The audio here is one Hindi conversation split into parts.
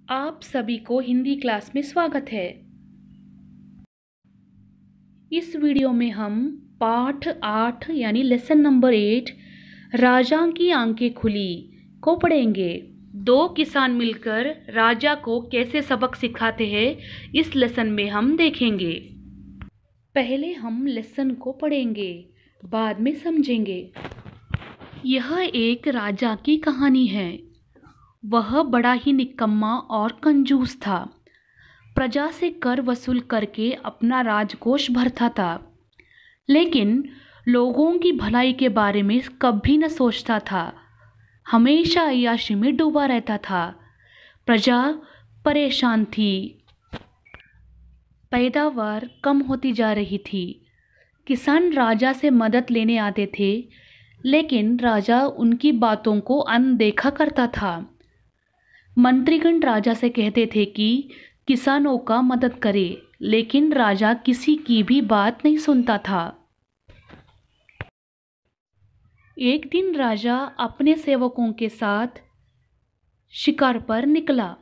आप सभी को हिंदी क्लास में स्वागत है। इस वीडियो में हम पाठ 8 यानी लेसन नंबर 8 राजा की आंखें खुली को पढ़ेंगे। दो किसान मिलकर राजा को कैसे सबक सिखाते हैं इस लेसन में हम देखेंगे। पहले हम लेसन को पढ़ेंगे, बाद में समझेंगे। यह एक राजा की कहानी है। वह बड़ा ही निकम्मा और कंजूस था। प्रजा से कर वसूल करके अपना राजकोष भरता था, लेकिन लोगों की भलाई के बारे में कभी न सोचता था। हमेशा अय्याशी में डूबा रहता था। प्रजा परेशान थी। पैदावार कम होती जा रही थी। किसान राजा से मदद लेने आते थे, लेकिन राजा उनकी बातों को अनदेखा करता था। मंत्रीगण राजा से कहते थे कि किसानों का मदद करे, लेकिन राजा किसी की भी बात नहीं सुनता था। एक दिन राजा अपने सेवकों के साथ शिकार पर निकला।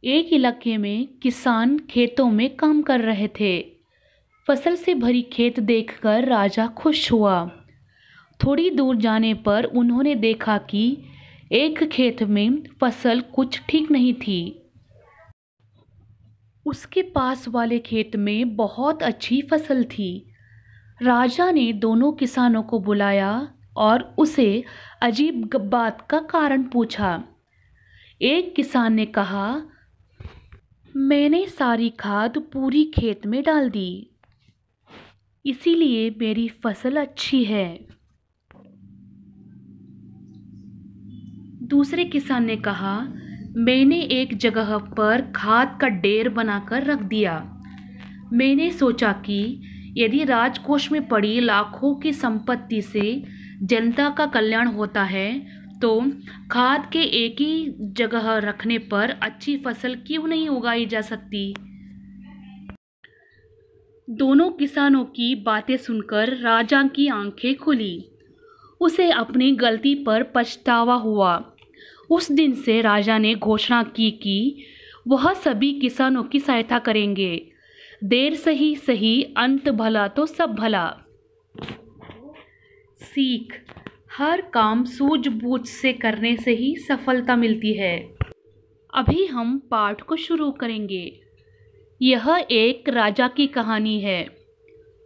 एक इलाके में किसान खेतों में काम कर रहे थे। फसल से भरी खेत देखकर राजा खुश हुआ। थोड़ी दूर जाने पर उन्होंने देखा कि एक खेत में फसल कुछ ठीक नहीं थी। उसके पास वाले खेत में बहुत अच्छी फसल थी। राजा ने दोनों किसानों को बुलाया और उसे अजीब बात का कारण पूछा। एक किसान ने कहा, मैंने सारी खाद पूरी खेत में डाल दी, इसीलिए मेरी फसल अच्छी है। दूसरे किसान ने कहा, मैंने एक जगह पर खाद का ढेर बनाकर रख दिया। मैंने सोचा कि यदि राजकोष में पड़ी लाखों की संपत्ति से जनता का कल्याण होता है, तो खाद के एक ही जगह रखने पर अच्छी फसल क्यों नहीं उगाई जा सकती। दोनों किसानों की बातें सुनकर राजा की आंखें खुली। उसे अपनी गलती पर पछतावा हुआ। उस दिन से राजा ने घोषणा की कि वह सभी किसानों की सहायता करेंगे। देर सही सही, अंत भला तो सब भला। सीख: हर काम सूझबूझ से करने से ही सफलता मिलती है। अभी हम पाठ को शुरू करेंगे। यह एक राजा की कहानी है।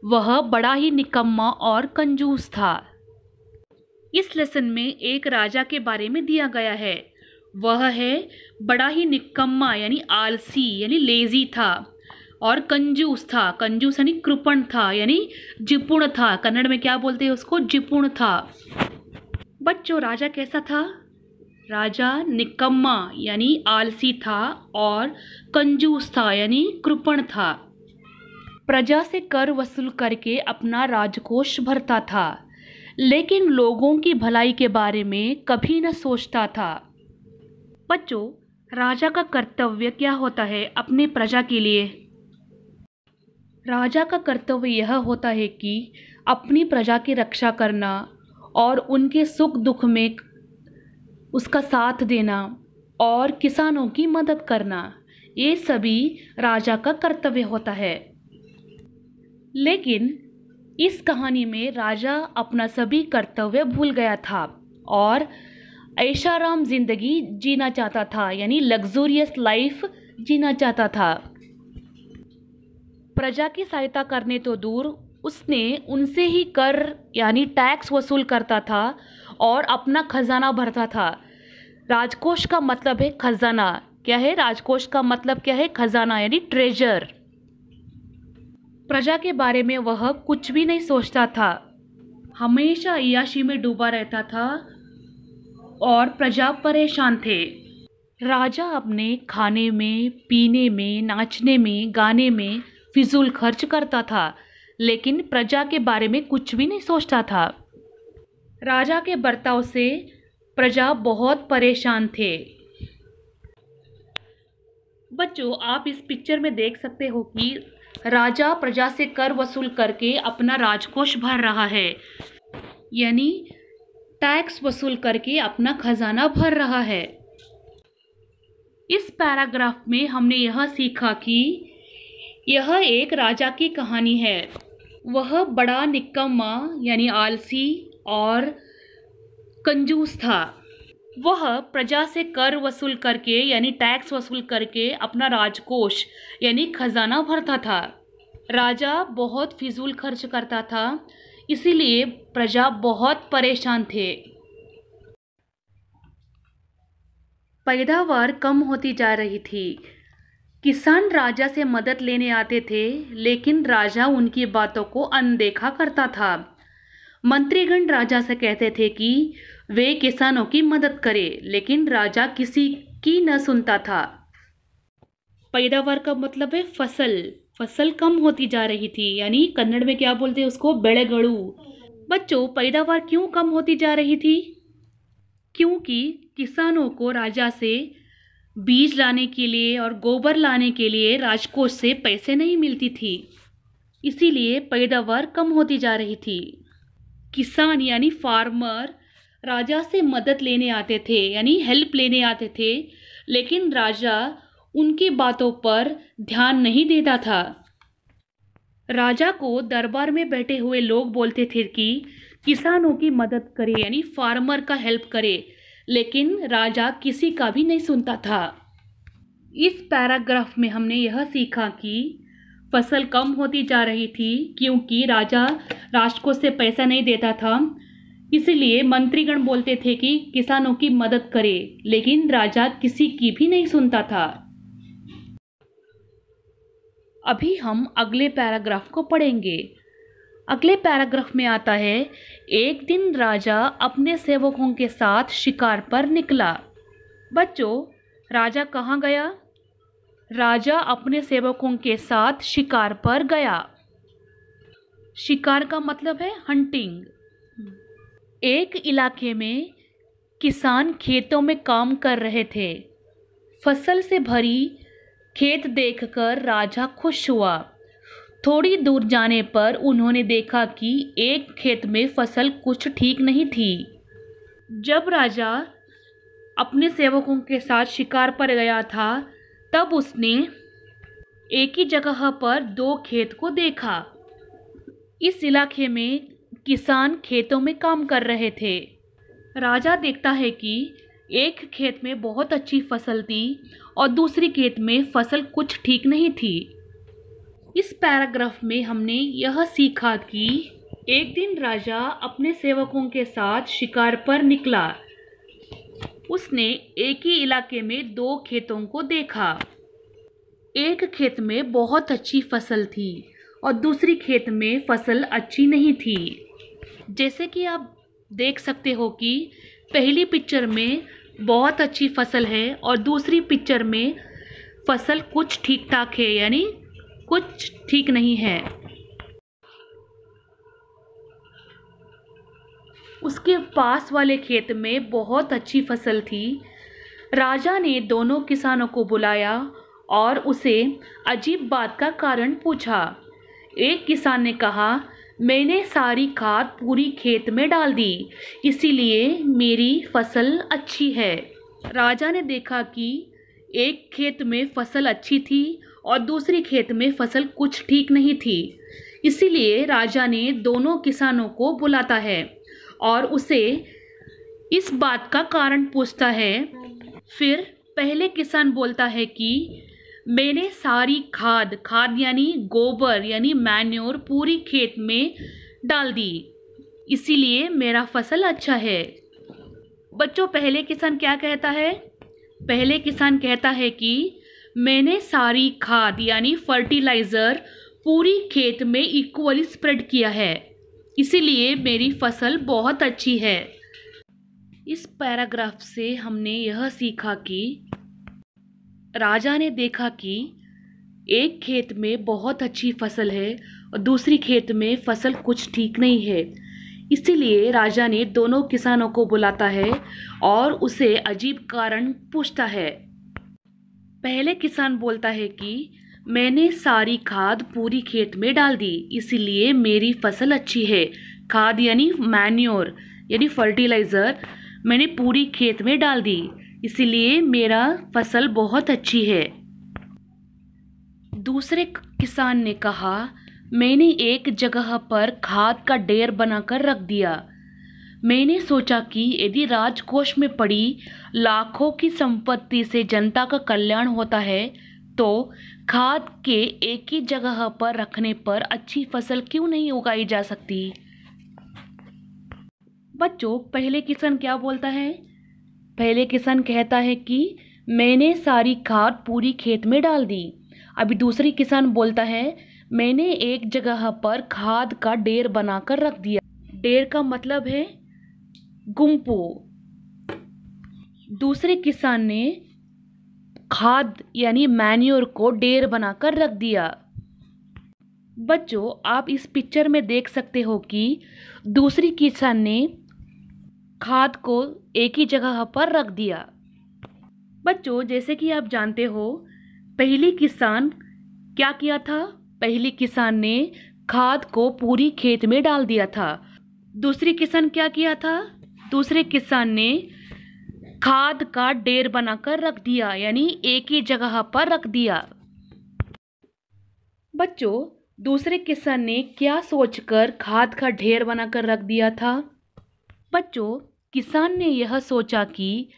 वह बड़ा ही निकम्मा और कंजूस था। इस लेसन में एक राजा के बारे में दिया गया है। वह है बड़ा ही निकम्मा यानी आलसी यानी लेजी था, और कंजूस था। कंजूस यानी कृपण था, यानी जिपुण था। कन्नड़ में क्या बोलते हैं उसको? जिपुण था। बच्चों, राजा कैसा था? राजा निकम्मा यानी आलसी था और कंजूस था यानी कृपण था। प्रजा से कर वसूल करके अपना राजकोष भरता था, लेकिन लोगों की भलाई के बारे में कभी न सोचता था। बच्चों, राजा का कर्तव्य क्या होता है अपनी प्रजा के लिए? राजा का कर्तव्य यह होता है कि अपनी प्रजा की रक्षा करना और उनके सुख दुख में उसका साथ देना और किसानों की मदद करना, ये सभी राजा का कर्तव्य होता है। लेकिन इस कहानी में राजा अपना सभी कर्तव्य भूल गया था और ऐशाराम जिंदगी जीना चाहता था, यानी लग्जूरियस लाइफ जीना चाहता था। प्रजा की सहायता करने तो दूर, उसने उनसे ही कर यानी टैक्स वसूल करता था और अपना खजाना भरता था। राजकोष का मतलब है खजाना। क्या है राजकोष का मतलब? क्या है? खजाना यानी ट्रेजर। प्रजा के बारे में वह कुछ भी नहीं सोचता था। हमेशा अय्याशी में डूबा रहता था और प्रजा परेशान थे। राजा अपने खाने में, पीने में, नाचने में, गाने में फिजूल खर्च करता था, लेकिन प्रजा के बारे में कुछ भी नहीं सोचता था। राजा के बर्ताव से प्रजा बहुत परेशान थे। बच्चों, आप इस पिक्चर में देख सकते हो कि राजा प्रजा से कर वसूल करके अपना राजकोष भर रहा है, यानी टैक्स वसूल करके अपना खजाना भर रहा है। इस पैराग्राफ में हमने यह सीखा कि यह एक राजा की कहानी है। वह बड़ा निकम्मा यानी आलसी और कंजूस था। वह प्रजा से कर वसूल करके यानी टैक्स वसूल करके अपना राजकोष यानी खजाना भरता था। राजा बहुत फिजूल खर्च करता था, इसीलिए प्रजा बहुत परेशान थे। पैदावार कम होती जा रही थी। किसान राजा से मदद लेने आते थे, लेकिन राजा उनकी बातों को अनदेखा करता था। मंत्रीगण राजा से कहते थे कि वे किसानों की मदद करें, लेकिन राजा किसी की न सुनता था। पैदावार का मतलब है फसल कम होती जा रही थी, यानी कन्नड़ में क्या बोलते हैं उसको, बेಳೆಗಳು। बच्चों, पैदावार क्यों कम होती जा रही थी? क्योंकि किसानों को राजा से बीज लाने के लिए और गोबर लाने के लिए राजकोष से पैसे नहीं मिलती थी, इसीलिए पैदावार कम होती जा रही थी। किसान यानी फार्मर राजा से मदद लेने आते थे यानी हेल्प लेने आते थे, लेकिन राजा उनकी बातों पर ध्यान नहीं देता था। राजा को दरबार में बैठे हुए लोग बोलते थे कि किसानों की मदद करे यानी फार्मर का हेल्प करे, लेकिन राजा किसी का भी नहीं सुनता था। इस पैराग्राफ में हमने यह सीखा कि फसल कम होती जा रही थी क्योंकि राजा राजकोष से पैसा नहीं देता था, इसलिए मंत्रीगण बोलते थे कि किसानों की मदद करे, लेकिन राजा किसी की भी नहीं सुनता था। अभी हम अगले पैराग्राफ को पढ़ेंगे। अगले पैराग्राफ में आता है, एक दिन राजा अपने सेवकों के साथ शिकार पर निकला। बच्चों, राजा कहाँ गया? राजा अपने सेवकों के साथ शिकार पर गया। शिकार का मतलब है हंटिंग। एक इलाके में किसान खेतों में काम कर रहे थे। फसल से भरी खेत देखकर राजा खुश हुआ। थोड़ी दूर जाने पर उन्होंने देखा कि एक खेत में फसल कुछ ठीक नहीं थी। जब राजा अपने सेवकों के साथ शिकार पर गया था, तब उसने एक ही जगह पर 2 खेत को देखा। इस इलाके में किसान खेतों में काम कर रहे थे। राजा देखता है कि एक खेत में बहुत अच्छी फसल थी और दूसरी खेत में फसल कुछ ठीक नहीं थी। इस पैराग्राफ में हमने यह सीखा कि एक दिन राजा अपने सेवकों के साथ शिकार पर निकला। उसने एक ही इलाके में 2 खेतों को देखा। एक खेत में बहुत अच्छी फसल थी और दूसरी खेत में फसल अच्छी नहीं थी। जैसे कि आप देख सकते हो कि पहली पिक्चर में बहुत अच्छी फसल है और दूसरी पिक्चर में फसल कुछ ठीक ठाक है, यानी कुछ ठीक नहीं है। उसके पास वाले खेत में बहुत अच्छी फसल थी। राजा ने दोनों किसानों को बुलाया और उसे अजीब बात का कारण पूछा। एक किसान ने कहा, मैंने सारी खाद पूरी खेत में डाल दी, इसीलिए मेरी फसल अच्छी है। राजा ने देखा कि एक खेत में फसल अच्छी थी और दूसरी खेत में फसल कुछ ठीक नहीं थी, इसीलिए राजा ने दोनों किसानों को बुलाता है और उसे इस बात का कारण पूछता है। फिर पहले किसान बोलता है कि मैंने सारी खाद यानी गोबर यानी मैन्योर पूरी खेत में डाल दी, इसीलिए मेरा फसल अच्छा है। बच्चों, पहले किसान क्या कहता है? पहले किसान कहता है कि मैंने सारी खाद यानी फर्टिलाइज़र पूरी खेत में इक्वली स्प्रेड किया है, इसीलिए मेरी फसल बहुत अच्छी है। इस पैराग्राफ से हमने यह सीखा कि राजा ने देखा कि एक खेत में बहुत अच्छी फसल है और दूसरी खेत में फसल कुछ ठीक नहीं है, इसीलिए राजा ने दोनों किसानों को बुलाता है और उसे अजीब कारण पूछता है। पहले किसान बोलता है कि मैंने सारी खाद पूरी खेत में डाल दी, इसीलिए मेरी फसल अच्छी है। खाद यानी मैन्योर यानी फर्टिलाइज़र मैंने पूरी खेत में डाल दी, इसलिए मेरा फसल बहुत अच्छी है। दूसरे किसान ने कहा, मैंने एक जगह पर खाद का ढेर बनाकर रख दिया। मैंने सोचा कि यदि राजकोष में पड़ी लाखों की संपत्ति से जनता का कल्याण होता है तो खाद के एक ही जगह पर रखने पर अच्छी फसल क्यों नहीं उगाई जा सकती। बच्चों, पहले किसान क्या बोलता है? पहले किसान कहता है कि मैंने सारी खाद पूरी खेत में डाल दी। अभी दूसरी किसान बोलता है, मैंने एक जगह पर खाद का ढेर बनाकर रख दिया। ढेर का मतलब है गुम्पो। दूसरे किसान ने खाद यानी मैन्योर को ढेर बनाकर रख दिया। बच्चों, आप इस पिक्चर में देख सकते हो कि दूसरी किसान ने खाद को एक ही जगह पर रख दिया। बच्चों, जैसे कि आप जानते हो, पहली किसान क्या किया था? पहली किसान ने खाद को पूरी खेत में डाल दिया था। दूसरी किसान क्या किया था? दूसरे किसान ने खाद का ढेर बनाकर रख दिया, यानी एक ही जगह पर रख दिया। बच्चों, दूसरे किसान ने क्या सोचकर खाद का ढेर बनाकर रख दिया था? बच्चों, किसान ने यह सोचा कि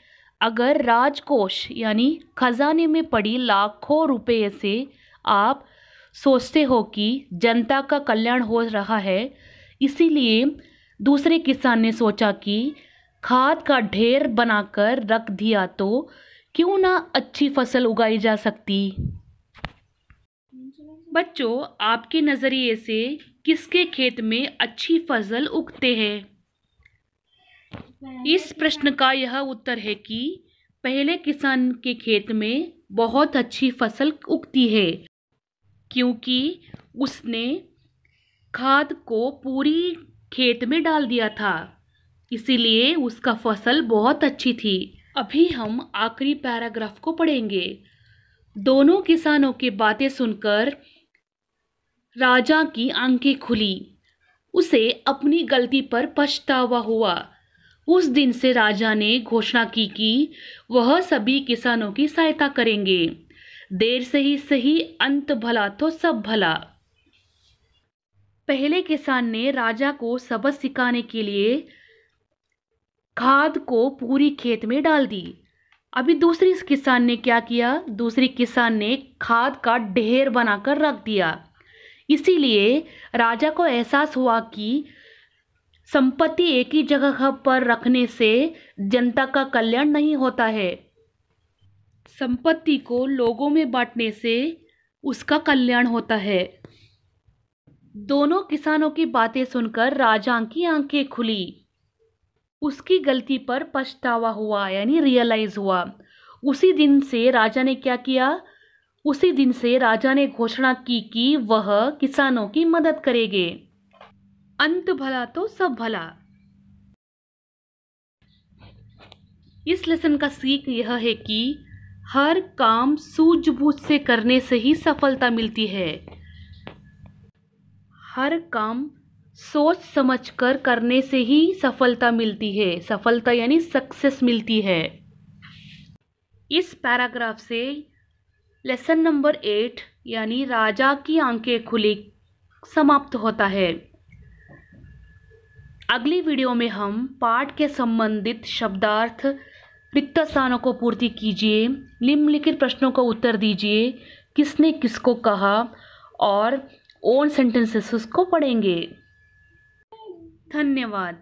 अगर राजकोष यानी खजाने में पड़ी लाखों रुपए से आप सोचते हो कि जनता का कल्याण हो रहा है, इसीलिए दूसरे किसान ने सोचा कि खाद का ढेर बनाकर रख दिया तो क्यों ना अच्छी फसल उगाई जा सकती। बच्चों, आपके नज़रिए से किसके खेत में अच्छी फसल उगते हैं? इस प्रश्न का यह उत्तर है कि पहले किसान के खेत में बहुत अच्छी फसल उगती है, क्योंकि उसने खाद को पूरी खेत में डाल दिया था, इसीलिए उसका फसल बहुत अच्छी थी। अभी हम आखिरी पैराग्राफ को पढ़ेंगे। दोनों किसानों की बातें सुनकर राजा की आंखें खुली। उसे अपनी गलती पर पछतावा हुआ। उस दिन से राजा ने घोषणा की कि वह सभी किसानों की सहायता करेंगे। देर से ही सही, अंत भला तो सब भला। पहले किसान ने राजा को सबक सिखाने के लिए खाद को पूरी खेत में डाल दी। अभी दूसरी किसान ने क्या किया? दूसरी किसान ने खाद का ढेर बनाकर रख दिया। इसीलिए राजा को एहसास हुआ कि संपत्ति एक ही जगह पर रखने से जनता का कल्याण नहीं होता है। संपत्ति को लोगों में बांटने से उसका कल्याण होता है। दोनों किसानों की बातें सुनकर राजा की आंखें खुली। उसकी गलती पर पछतावा हुआ, यानी रियलाइज हुआ। उसी दिन से राजा ने क्या किया? उसी दिन से राजा ने घोषणा की कि वह किसानों की मदद करेंगे। अंत भला तो सब भला। इस लेसन का सीख यह है कि हर काम सूझबूझ से करने से ही सफलता मिलती है। हर काम सोच समझकर करने से ही सफलता मिलती है। सफलता यानी सक्सेस मिलती है। इस पैराग्राफ से लेसन नंबर 8 यानी राजा की आंखें खुली समाप्त होता है। अगली वीडियो में हम पाठ के संबंधित शब्दार्थ, रिक्त स्थानों को पूर्ति कीजिए, निम्नलिखित प्रश्नों का उत्तर दीजिए, किसने किसको कहा और ओन सेंटेंसेस को पढ़ेंगे। धन्यवाद।